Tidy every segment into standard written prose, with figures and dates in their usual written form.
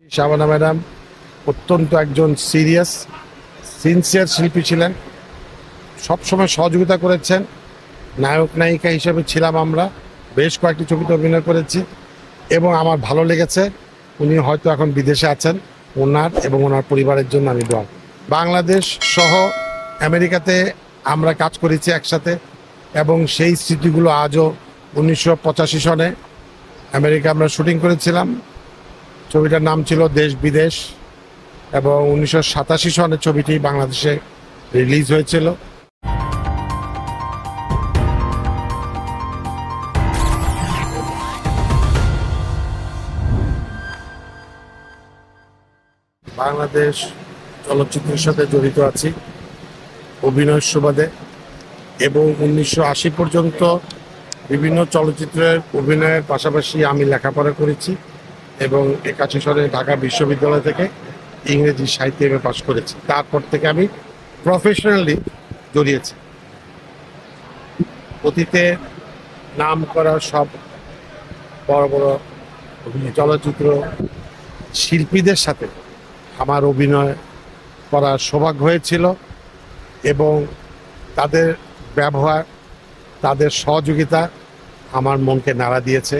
Shabana madam অত্যন্ত একজন serious sincere শিল্পী ছিলেন, সবসময় সহযোগিতা করেছেন। নায়ক নায়িকা হিসেবে ছিলাম আমরা, বেশ কয়েকটি ছবিতে অভিনয় করেছি এবং আমার ভালো লেগেছে। উনি হয়তো এখন বিদেশে আছেন, ওনার এবং ওনার পরিবারের জন্য আমি দোয়া। বাংলাদেশ সহ আমেরিকাতে আমরা কাজ করেছি একসাথে এবং সেই স্মৃতিগুলো আজও 1985 সনে আমেরিকা আমরা শুটিং করেছিলাম। ছবিটার নাম ছিল দেশ বিদেশ এবং 1987 সনে ছবিটি বাংলাদেশে রিলিজ হয়েছিল। বাংলাদেশ চলচ্চিত্রের সাথে জড়িত আছি অভিনয়ের সুবাদে এবং 1980 পর্যন্ত বিভিন্ন চলচ্চিত্রের অভিনয়ের পাশাপাশি আমি লেখাপড়া করেছি এবং 81 সনে ঢাকা বিশ্ববিদ্যালয় থেকে ইংরেজি সাহিত্যে এমএ পাশ করেছি। তারপর থেকে আমি প্রফেশনালি জড়িয়েছি। অতীতে নাম করা সব বড় বড় চলচ্চিত্র শিল্পীদের সাথে আমার অভিনয় করার সৌভাগ্য হয়েছিল এবং তাদের ব্যবহার, তাদের সহযোগিতা আমার মনকে নাড়া দিয়েছে।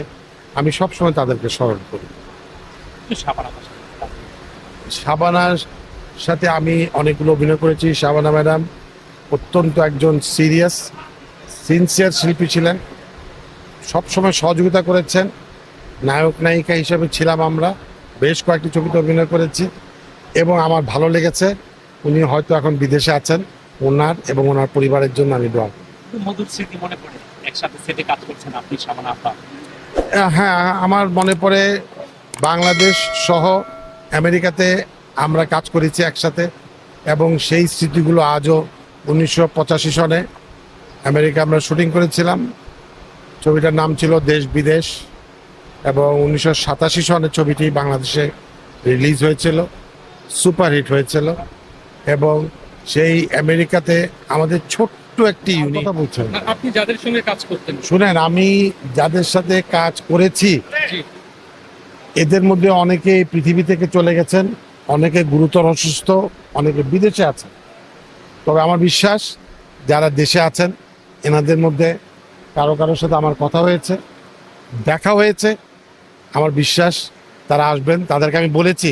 আমি সবসময় তাদেরকে স্মরণ করি। শাবানার সাথে আমি অনেকগুলো অভিনয় করেছি। শাবানা ম্যাডাম অত্যন্ত একজন সিরিয়াস সিনসিয়ার শিল্পী ছিলেন, সবসময় সহযোগিতা করেছেন। নায়ক নায়িকা হিসেবে ছিলাম আমরা, বেশ কয়েকটি ছবিতে অভিনয় করেছি এবং আমার ভালো লেগেছে। উনি হয়তো এখন বিদেশে আছেন, ওনার এবং ওনার পরিবারের জন্য আমি দোয়া। মধুর স্মৃতি মনে পড়ে, একসাথে সেটে কাজ করছেন আপনি শাবানা আপা। হ্যাঁ, আমার মনে পড়ে বাংলাদেশ সহ আমেরিকাতে আমরা কাজ করেছি একসাথে এবং সেই স্মৃতিগুলো আজও 1985 সনে আমেরিকা আমরা শুটিং করেছিলাম। ছবিটার নাম ছিল দেশ বিদেশ এবং 1987 সনে ছবিটি বাংলাদেশে রিলিজ হয়েছিল, সুপারহিট হয়েছিল এবং সেই আমেরিকাতে আমাদের ছোট্ট একটি ইউনিট। বলছেন আপনি যাদের সঙ্গে কাজ করতেন, শুনেন, আমি যাদের সাথে কাজ করেছি এদের মধ্যে অনেকে পৃথিবী থেকে চলে গেছেন, অনেকে গুরুতর অসুস্থ, অনেকে বিদেশে আছেন। তবে আমার বিশ্বাস যারা দেশে আছেন এনাদের মধ্যে কারোর সাথে আমার কথা হয়েছে, দেখা হয়েছে। আমার বিশ্বাস তারা আসবেন। তাদেরকে আমি বলেছি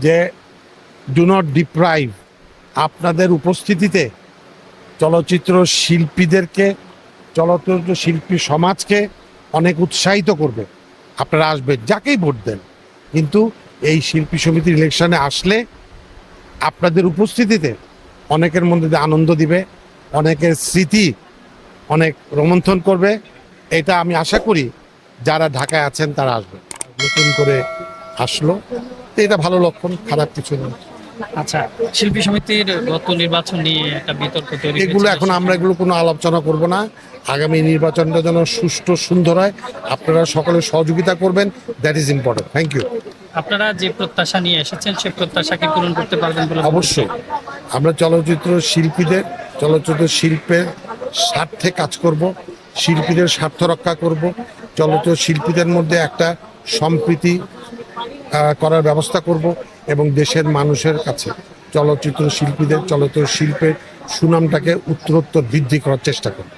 যে ডু নট ডিপ্রাইভ, আপনাদের উপস্থিতিতে চলচ্চিত্র শিল্পীদেরকে, চলচ্চিত্র শিল্পী সমাজকে অনেক উৎসাহিত করবে। আপনারা আসবেন, যাকেই ভোট দেন, কিন্তু এই শিল্পী সমিতির ইলেকশনে আসলে আপনাদের উপস্থিতিতে অনেকের মধ্যে আনন্দ দিবে, অনেকের স্মৃতি অনেক রোমন্থন করবে। এটা আমি আশা করি যারা ঢাকায় আছেন তারা আসবে। নতুন করে আসলো, তো এটা ভালো লক্ষণ, খারাপ কিছু নয়। আচ্ছা, শিল্পী সমিতির গত নির্বাচন নিয়ে একটা বিতর্ক তৈরি এগুলো এখন আমরা এগুলো কোনো আলোচনা করব না। আগামী নির্বাচনটা যেন সুষ্ঠু সুন্দর হয়, আপনারা সকলে সহযোগিতা করবেন, that is important. Thank you. আপনারা যে প্রত্যাশা নিয়ে এসেছেন সেই প্রত্যাশাকে পূরণ করতে পারবেন বলে? অবশ্যই। আমরা চলচ্চিত্র শিল্পীদের, চলচ্চিত্র শিল্পের স্বার্থে কাজ করব, শিল্পীদের স্বার্থ রক্ষা করব, চলচ্চিত্র শিল্পীদের মধ্যে একটা সম্প্রীতি করার ব্যবস্থা করব এবং দেশের মানুষের কাছে চলচ্চিত্র শিল্পীদের, চলচ্চিত্র শিল্পের সুনামটাকে উত্তরোত্তর বৃদ্ধি করার চেষ্টা করব।